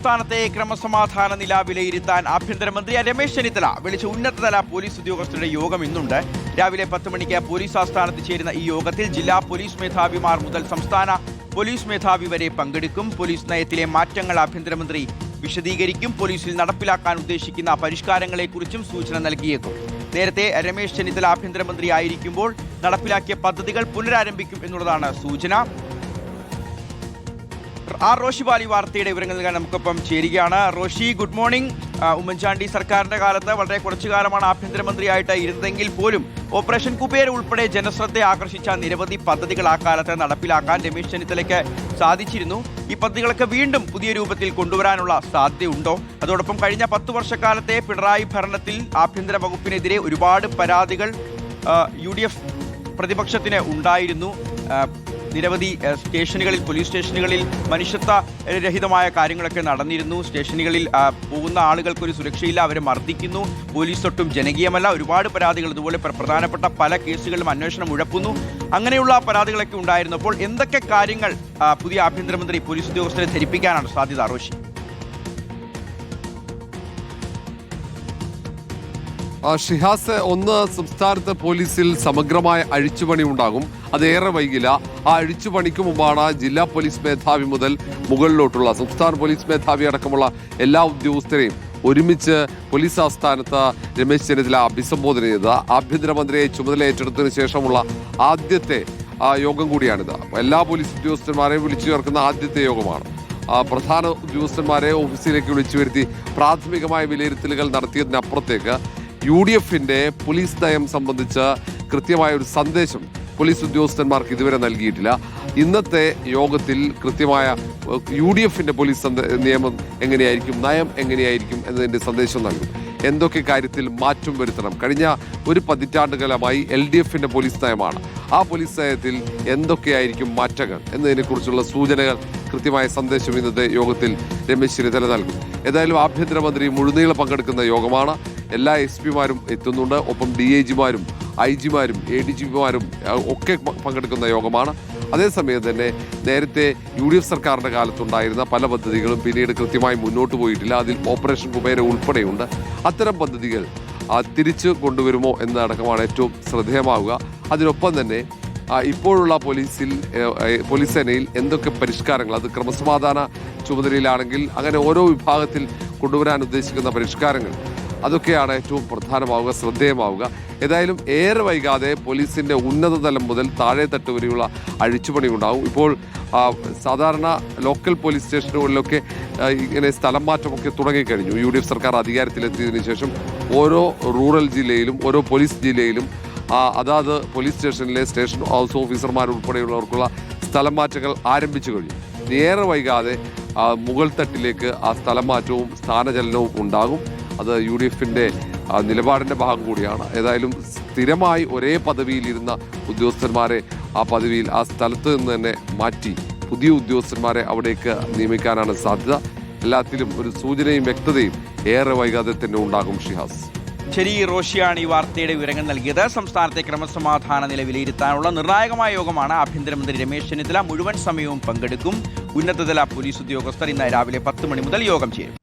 സംസ്ഥാനത്തെ ക്രമസമാധാന നില വിലയിരുത്താൻ ആഭ്യന്തരമന്ത്രി രമേശ് ചെന്നിത്തല വിളിച്ച ഉന്നതതല പോലീസ് ഉദ്യോഗസ്ഥരുടെ യോഗം ഇന്നുണ്ട്. രാവിലെ 10 മണിക്ക് പോലീസ് ആസ്ഥാനത്ത് ചേരുന്ന ഈ യോഗത്തിൽ ജില്ലാ പോലീസ് മേധാവിമാർ മുതൽ സംസ്ഥാന പോലീസ് മേധാവി വരെ പങ്കെടുക്കും. പോലീസ് നയത്തിലെ മാറ്റങ്ങൾ ആഭ്യന്തരമന്ത്രി വിശദീകരിക്കും. പോലീസിൽ നടപ്പിലാക്കാൻ ഉദ്ദേശിക്കുന്ന പരിഷ്കാരങ്ങളെക്കുറിച്ചും സൂചന നൽകിയേക്കും. നേരത്തെ രമേശ് ചെന്നിത്തല ആഭ്യന്തരമന്ത്രി ആയിരിക്കുമ്പോൾ നടപ്പിലാക്കിയ പദ്ധതികൾ പുനരാരംഭിക്കും എന്നുള്ളതാണ് സൂചന. റോഷി ബാലി വാർത്തയുടെ വിവരങ്ങൾ നൽകാൻ നമുക്കൊപ്പം ചേരുകയാണ്. Roshy, good morning. ഉമ്മൻചാണ്ടി സർക്കാരിന്റെ കാലത്ത് വളരെ കുറച്ചു കാലമാണ് ആഭ്യന്തരമന്ത്രിയായിട്ട് ഇരുന്നതെങ്കിൽ പോലും ഓപ്പറേഷൻ കുബേര ഉൾപ്പെടെ ജനശ്രദ്ധ ആകർഷിച്ച നിരവധി പദ്ധതികൾ ആ കാലത്ത് നടപ്പിലാക്കാൻ രമേശ് ചെന്നിത്തലയ്ക്ക് സാധിച്ചിരുന്നു. ഈ പദ്ധതികളൊക്കെ വീണ്ടും പുതിയ രൂപത്തിൽ കൊണ്ടുവരാനുള്ള സാധ്യതയുണ്ടോ? അതോടൊപ്പം കഴിഞ്ഞ 10 വർഷക്കാലത്തെ പിണറായി ഭരണത്തിൽ ആഭ്യന്തര വകുപ്പിനെതിരെ ഒരുപാട് പരാതികൾ UDF പ്രതിപക്ഷത്തിന് ഉണ്ടായിരുന്നു. നിരവധി സ്റ്റേഷനുകളിൽ, പോലീസ് സ്റ്റേഷനുകളിൽ മനുഷ്യത്വ രഹിതമായ കാര്യങ്ങളൊക്കെ നടന്നിരുന്നു. സ്റ്റേഷനുകളിൽ പോകുന്ന ആളുകൾക്കൊരു സുരക്ഷയില്ല, അവരെ മർദ്ദിക്കുന്നു, പോലീസ് ഒട്ടും ജനകീയമല്ല, ഒരുപാട് പരാതികൾ. ഇതുപോലെ പ്രധാനപ്പെട്ട പല കേസുകളിലും അന്വേഷണം ഉഴപ്പുന്നു. അങ്ങനെയുള്ള പരാതികളൊക്കെ ഉണ്ടായിരുന്നു. അപ്പോൾ എന്തൊക്കെ കാര്യങ്ങൾ പുതിയ ആഭ്യന്തരമന്ത്രി പോലീസ് ഉദ്യോഗസ്ഥരെ ധരിപ്പിക്കാനാണ് സാധ്യത, റോഷി? ഷിഹാസ്, ഒന്ന്, സംസ്ഥാനത്ത് പോലീസിൽ സമഗ്രമായ അഴിച്ചുപണി ഉണ്ടാകും. അതേറെ വൈകില്ല. ആ അഴിച്ചുപണിക്ക് മുമ്പാണ് ജില്ലാ പോലീസ് മേധാവി മുതൽ മുകളിലോട്ടുള്ള സംസ്ഥാന പോലീസ് മേധാവി അടക്കമുള്ള എല്ലാ ഉദ്യോഗസ്ഥരെയും ഒരുമിച്ച് പോലീസ് ആസ്ഥാനത്ത് രമേശ് ചെന്നിത്തല അഭിസംബോധന ചെയ്തത്. ആഭ്യന്തരമന്ത്രിയെ ചുമതല ഏറ്റെടുത്തതിന് ശേഷമുള്ള ആദ്യത്തെ യോഗം കൂടിയാണിത്. എല്ലാ പോലീസ് ഉദ്യോഗസ്ഥന്മാരെയും വിളിച്ചു ചേർക്കുന്ന ആദ്യത്തെ യോഗമാണ്. പ്രധാന ഉദ്യോഗസ്ഥന്മാരെ ഓഫീസിലേക്ക് വിളിച്ചു വരുത്തി പ്രാഥമികമായ വിലയിരുത്തലുകൾ നടത്തിയതിനപ്പുറത്തേക്ക് UDFന്റെ പോലീസ് നയം സംബന്ധിച്ച് കൃത്യമായ ഒരു സന്ദേശം പോലീസ് ഉദ്യോഗസ്ഥന്മാർക്ക് ഇതുവരെ നൽകിയിട്ടില്ല. ഇന്നത്തെ യോഗത്തിൽ കൃത്യമായ UDFന്റെ പോലീസ് നിയമം എങ്ങനെയായിരിക്കും, നയം എങ്ങനെയായിരിക്കും എന്നതിൻ്റെ സന്ദേശം നൽകും. എന്തൊക്കെ കാര്യത്തിൽ മാറ്റം വരുത്തണം? കഴിഞ്ഞ ഒരു പതിറ്റാണ്ടുകാലമായി LDFന്റെ പോലീസ് നയമാണ്. ആ പോലീസ് നയത്തിൽ എന്തൊക്കെയായിരിക്കും മാറ്റങ്ങൾ എന്നതിനെക്കുറിച്ചുള്ള സൂചനകൾ, കൃത്യമായ സന്ദേശം ഇന്നത്തെ യോഗത്തിൽ രമേശ് ചെന്നിത്തല നൽകും. ഏതായാലും ആഭ്യന്തരമന്ത്രി മുഴുനീളം പങ്കെടുക്കുന്ന യോഗമാണ്. എല്ലാ SP-മാരും എത്തുന്നുണ്ട്. ഒപ്പം DIG-മാരും IG-മാരും ADG-മാരും ഒക്കെ പങ്കെടുക്കുന്ന യോഗമാണ്. അതേസമയം തന്നെ നേരത്തെ UDF സർക്കാരിൻ്റെ കാലത്തുണ്ടായിരുന്ന പല പദ്ധതികളും പിന്നീട് കൃത്യമായി മുന്നോട്ട് പോയിട്ടില്ല. അതിൽ ഓപ്പറേഷൻ കുബേര ഉൾപ്പെടെയുണ്ട്. അത്തരം പദ്ധതികൾ തിരിച്ചു കൊണ്ടുവരുമോ എന്നതടക്കമാണ് ഏറ്റവും ശ്രദ്ധേയമാവുക. അതിനൊപ്പം തന്നെ ഇപ്പോഴുള്ള പോലീസ് സേനയിൽ എന്തൊക്കെ പരിഷ്കാരങ്ങൾ, അത് ക്രമസമാധാന ചുമതലയിലാണെങ്കിൽ അങ്ങനെ ഓരോ വിഭാഗത്തിൽ കൊണ്ടുവരാൻ ഉദ്ദേശിക്കുന്ന പരിഷ്കാരങ്ങൾ, അതൊക്കെയാണ് ഏറ്റവും പ്രധാനമാവുക, ശ്രദ്ധേയമാവുക. ഏതായാലും ഏറെ വൈകാതെ പോലീസിൻ്റെ ഉന്നതതലം മുതൽ താഴെത്തട്ട് വരെയുള്ള അഴിച്ചുപണി ഉണ്ടാവും. ഇപ്പോൾ സാധാരണ ലോക്കൽ പോലീസ് സ്റ്റേഷനുകളിലൊക്കെ ഇങ്ങനെ സ്ഥലം മാറ്റമൊക്കെ തുടങ്ങിക്കഴിഞ്ഞു. UDF സർക്കാർ അധികാരത്തിലെത്തിയതിനു ശേഷം ഓരോ റൂറൽ ജില്ലയിലും ഓരോ പോലീസ് ജില്ലയിലും അതാത് പോലീസ് സ്റ്റേഷനിലെ സ്റ്റേഷൻ ഹൗസ് ഓഫീസർമാർ ഉൾപ്പെടെയുള്ളവർക്കുള്ള സ്ഥലം മാറ്റങ്ങൾ ആരംഭിച്ചു കഴിഞ്ഞു. ഏറെ വൈകാതെ മുകൾ തട്ടിലേക്ക് ആ സ്ഥലം മാറ്റവും സ്ഥാനചലനവും ഉണ്ടാകും. അത് UDFന്റെ നിലപാടിൻ്റെ ഭാഗം കൂടിയാണ്. ഏതായാലും സ്ഥിരമായി ഒരേ പദവിയിലിരുന്ന ഉദ്യോഗസ്ഥന്മാരെ ആ പദവിയിൽ, ആ സ്ഥലത്ത് നിന്ന് തന്നെ മാറ്റി പുതിയ ഉദ്യോഗസ്ഥന്മാരെ അവിടേക്ക് നിയമിക്കാനാണ് സാധ്യത. എല്ലാത്തിലും ഒരു സൂചനയും വ്യക്തതയും ഏറെ വൈകാതെ തന്നെ ഉണ്ടാകും. ഷിഹാസ്, ശരി, റോഷിയാണ് ഈ വാർത്തയുടെ വിവരങ്ങൾ നൽകിയത്. സംസ്ഥാനത്തെ ക്രമസമാധാന നില വിലയിരുത്താനുള്ള നിർണായകമായ യോഗമാണ്. ആഭ്യന്തരമന്ത്രി രമേശ് ചെന്നിത്തല മുഴുവൻ സമയവും പങ്കെടുക്കും. ഉന്നതതല പോലീസ് ഉദ്യോഗസ്ഥർ ഇന്ന് രാവിലെ 10 മണി മുതൽ യോഗം ചേരും.